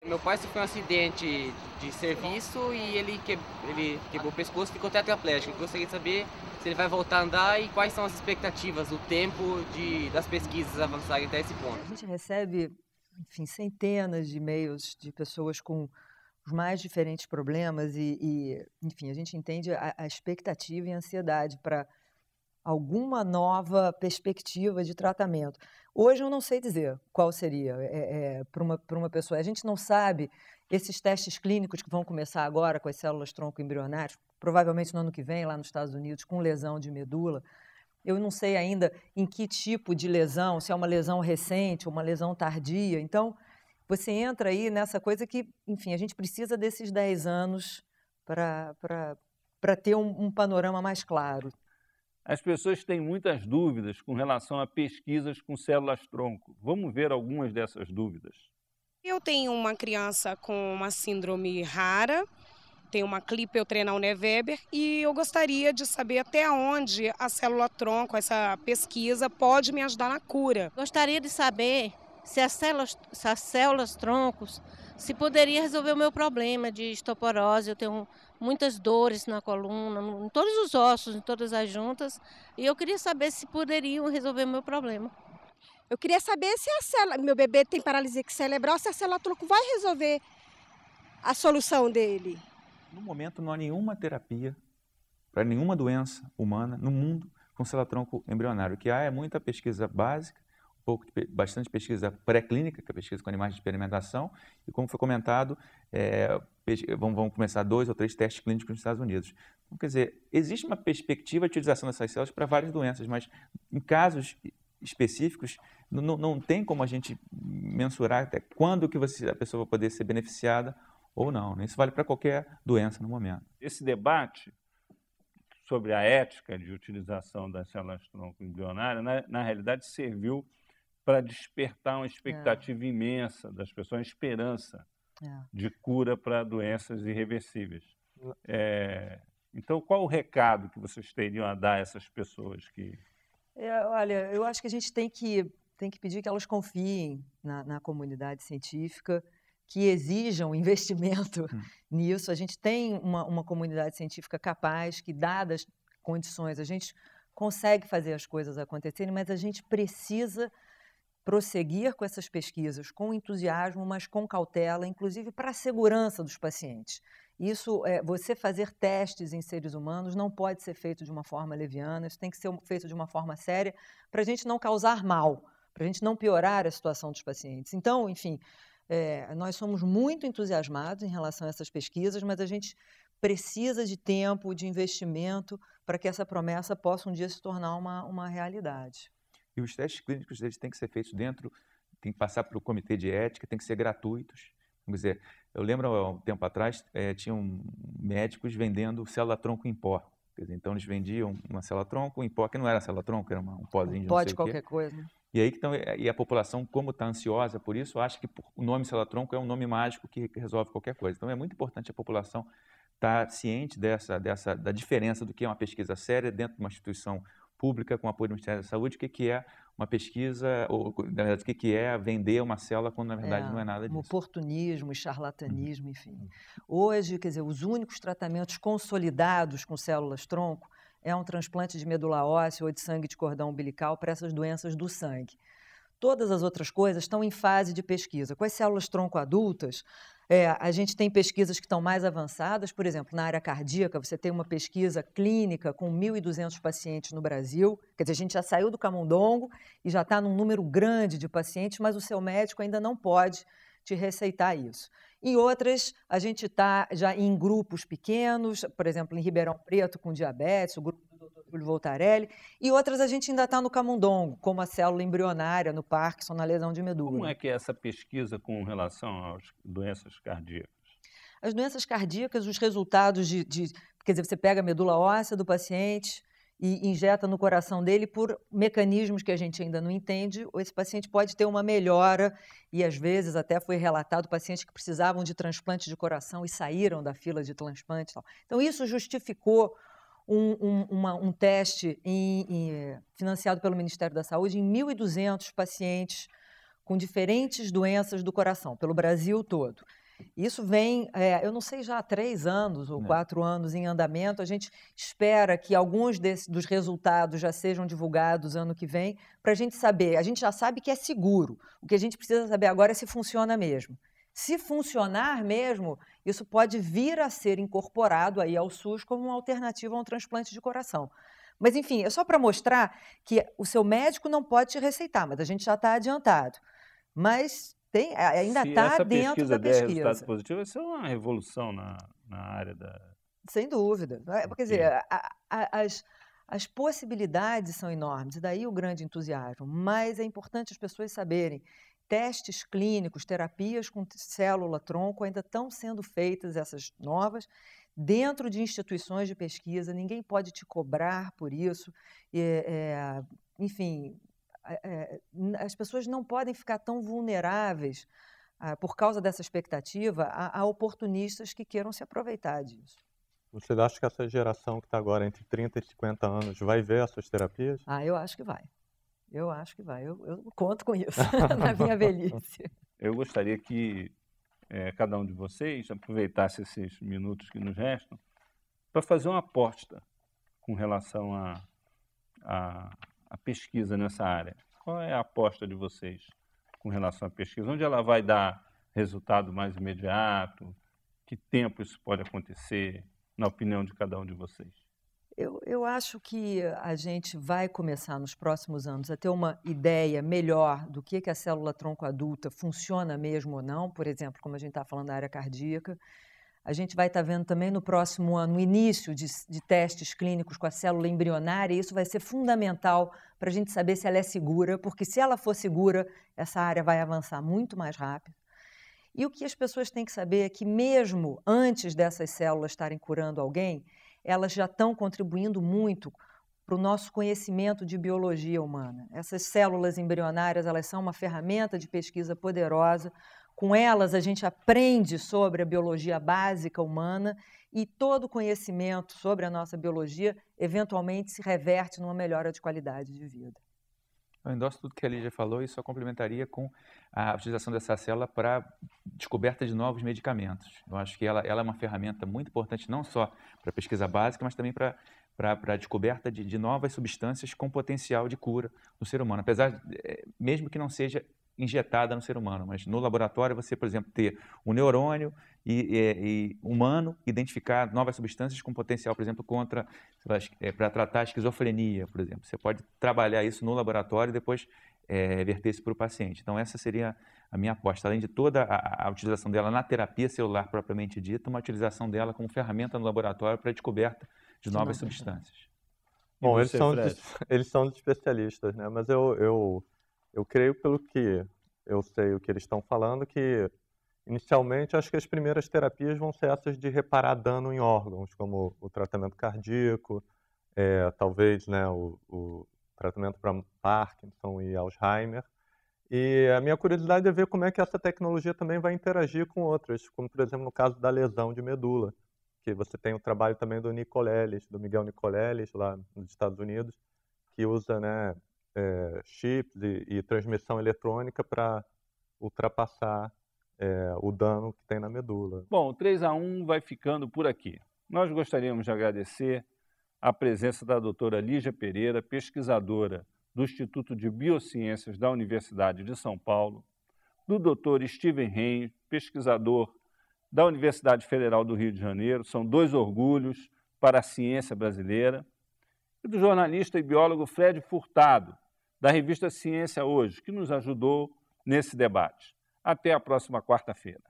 Meu pai sofreu um acidente de serviço e ele quebrou o pescoço e ficou tetraplégico. Eu gostaria de saber se ele vai voltar a andar e quais são as expectativas, o tempo das pesquisas avançarem até esse ponto. A gente recebe, enfim, centenas de e-mails de pessoas com os mais diferentes problemas enfim, a gente entende a expectativa e a ansiedade para alguma nova perspectiva de tratamento. Hoje eu não sei dizer qual seria para uma pessoa. A gente não sabe esses testes clínicos que vão começar agora com as células tronco embrionárias, provavelmente no ano que vem, lá nos Estados Unidos, com lesão de medula. Eu não sei ainda em que tipo de lesão, se é uma lesão recente ou uma lesão tardia. Então, você entra aí nessa coisa que, enfim, a gente precisa desses 10 anos para ter um panorama mais claro. As pessoas têm muitas dúvidas com relação a pesquisas com células-tronco. Vamos ver algumas dessas dúvidas. Eu tenho uma criança com uma síndrome rara, tem uma Klippel-Trenaunay-Weber, e eu gostaria de saber até onde a célula-tronco, essa pesquisa, pode me ajudar na cura. Gostaria de saber se as células-troncos, se poderia resolver o meu problema de osteoporose. Eu tenho muitas dores na coluna, em todos os ossos, em todas as juntas, e eu queria saber se poderiam resolver o meu problema. Eu queria saber se meu bebê tem paralisia cerebral, se a célula-tronco vai resolver a solução dele. No momento, não há nenhuma terapia para nenhuma doença humana no mundo com célula-tronco embrionário. O que há é muita pesquisa básica, bastante pesquisa pré-clínica, que é pesquisa com animais de experimentação, e como foi comentado, vão começar 2 ou 3 testes clínicos nos Estados Unidos. Então, quer dizer, existe uma perspectiva de utilização dessas células para várias doenças, mas em casos específicos, não tem como a gente mensurar até quando que a pessoa vai poder ser beneficiada ou não. Isso vale para qualquer doença no momento. Esse debate sobre a ética de utilização das células-tronco embrionárias, na realidade, serviu para despertar uma expectativa imensa das pessoas, uma esperança de cura para doenças irreversíveis. Então, qual o recado que vocês teriam a dar a essas pessoas que... Olha, eu acho que a gente tem que pedir que elas confiem na comunidade científica, que exijam investimento nisso. A gente tem uma comunidade científica capaz, que, dadas condições, a gente consegue fazer as coisas acontecerem, mas a gente precisa prosseguir com essas pesquisas com entusiasmo, mas com cautela, inclusive para a segurança dos pacientes. Isso, você fazer testes em seres humanos não pode ser feito de uma forma leviana, isso tem que ser feito de uma forma séria, para a gente não causar mal, para a gente não piorar a situação dos pacientes. Então, enfim, nós somos muito entusiasmados em relação a essas pesquisas, mas a gente precisa de tempo, de investimento, para que essa promessa possa um dia se tornar uma realidade. E os testes clínicos eles têm que ser feitos tem que passar pelo comitê de ética, tem que ser gratuitos. Vamos dizer, eu lembro há um tempo atrás, tinham médicos vendendo célula-tronco em pó. Quer dizer, então eles vendiam uma célula-tronco em pó, que não era célula-tronco, era um pozinho de pó não sei de o quê. qualquer coisa. E aí e a população, como está ansiosa por isso, acha que o nome célula-tronco é um nome mágico que resolve qualquer coisa. Então é muito importante a população estar ciente da diferença do que é uma pesquisa séria dentro de uma instituição pública com apoio do Ministério da Saúde, o que é uma pesquisa, ou na verdade, o que é vender uma célula quando na verdade não é nada disso. Oportunismo, charlatanismo, enfim. Hoje, quer dizer, os únicos tratamentos consolidados com células-tronco é um transplante de medula óssea ou de sangue de cordão umbilical para essas doenças do sangue. Todas as outras coisas estão em fase de pesquisa. Com as células-tronco adultas, a gente tem pesquisas que estão mais avançadas. Por exemplo, na área cardíaca, você tem uma pesquisa clínica com 1.200 pacientes no Brasil. Quer dizer, a gente já saiu do camundongo e já está num número grande de pacientes, mas o seu médico ainda não pode te receitar isso. Em outras, a gente está já em grupos pequenos, por exemplo, em Ribeirão Preto com diabetes, o grupo do Dr. Júlio Voltarelli, e outras a gente ainda está no camundongo, como a célula embrionária, no Parkinson, na lesão de medula. Como é que é essa pesquisa com relação às doenças cardíacas? As doenças cardíacas, os resultados quer dizer, você pega a medula óssea do paciente e injeta no coração dele por mecanismos que a gente ainda não entende, esse paciente pode ter uma melhora e, às vezes, até foi relatado pacientes que precisavam de transplante de coração e saíram da fila de transplante. Então, isso justificou um teste financiado pelo Ministério da Saúde em 1.200 pacientes com diferentes doenças do coração, pelo Brasil todo. Isso vem, eu não sei, já há 3 anos ou 4 anos em andamento. A gente espera que alguns dos resultados já sejam divulgados ano que vem, para a gente saber. A gente já sabe que é seguro. O que a gente precisa saber agora é se funciona mesmo. Se funcionar mesmo, isso pode vir a ser incorporado aí ao SUS como uma alternativa a um transplante de coração. Mas, enfim, é só para mostrar que o seu médico não pode te receitar, mas a gente já está adiantado. Mas ainda está dentro da pesquisa. Se essa pesquisa der resultado positivo, vai ser uma revolução na área da... Sem dúvida. Quer dizer, as possibilidades são enormes, e daí o grande entusiasmo. Mas é importante as pessoas saberem, testes clínicos, terapias com célula-tronco ainda estão sendo feitas, essas novas, dentro de instituições de pesquisa. Ninguém pode te cobrar por isso. Enfim, as pessoas não podem ficar tão vulneráveis por causa dessa expectativa a oportunistas que queiram se aproveitar disso. Você acha que essa geração que está agora entre 30 e 50 anos vai ver essas terapias? Eu acho que vai. Eu acho que vai. Eu conto com isso na minha velhice. Eu gostaria que cada um de vocês aproveitasse esses minutos que nos restam para fazer uma aposta com relação à pesquisa nessa área. Qual é a aposta de vocês com relação à pesquisa? Onde ela vai dar resultado mais imediato? Que tempo isso pode acontecer, na opinião de cada um de vocês? Eu acho que a gente vai começar nos próximos anos a ter uma ideia melhor do que a célula-tronco adulta funciona mesmo ou não, por exemplo, como a gente está falando da área cardíaca. A gente vai estar vendo também no próximo ano o início de testes clínicos com a célula embrionária, e isso vai ser fundamental para a gente saber se ela é segura, porque se ela for segura, essa área vai avançar muito mais rápido. E o que as pessoas têm que saber é que mesmo antes dessas células estarem curando alguém, elas já estão contribuindo muito para o nosso conhecimento de biologia humana. Essas células embrionárias, elas são uma ferramenta de pesquisa poderosa. Com elas, a gente aprende sobre a biologia básica humana, e todo o conhecimento sobre a nossa biologia, eventualmente, se reverte numa melhora de qualidade de vida. Eu endosso tudo que a Lígia falou e só complementaria com a utilização dessa célula para descoberta de novos medicamentos. Eu acho que ela é uma ferramenta muito importante, não só para pesquisa básica, mas também para a descoberta de novas substâncias com potencial de cura no ser humano. Apesar, mesmo que não seja injetada no ser humano, mas no laboratório você, por exemplo, ter um neurônio humano, identificar novas substâncias com potencial, por exemplo, para tratar a esquizofrenia, por exemplo. Você pode trabalhar isso no laboratório e depois reverter isso para o paciente. Então, essa seria a minha aposta. Além de toda a utilização dela na terapia celular propriamente dita, uma utilização dela como ferramenta no laboratório para a descoberta de novas substâncias. Bom, eles são especialistas, né? Mas eu creio, pelo que eu sei o que eles estão falando, que inicialmente acho que as primeiras terapias vão ser essas de reparar dano em órgãos, como o tratamento cardíaco, talvez, né, o tratamento para Parkinson e Alzheimer. E a minha curiosidade é ver como é que essa tecnologia também vai interagir com outras, como por exemplo no caso da lesão de medula, que você tem o trabalho também do Miguel Nicolelis, lá nos Estados Unidos, que usa, né, chips e transmissão eletrônica para ultrapassar o dano que tem na medula. Bom, o 3-1 vai ficando por aqui. Nós gostaríamos de agradecer a presença da doutora Lígia Pereira, pesquisadora do Instituto de Biociências da Universidade de São Paulo, do doutor Steven Rein, pesquisador da Universidade Federal do Rio de Janeiro, são 2 orgulhos para a ciência brasileira, e do jornalista e biólogo Fred Furtado, da revista Ciência Hoje, que nos ajudou nesse debate. Até a próxima quarta-feira.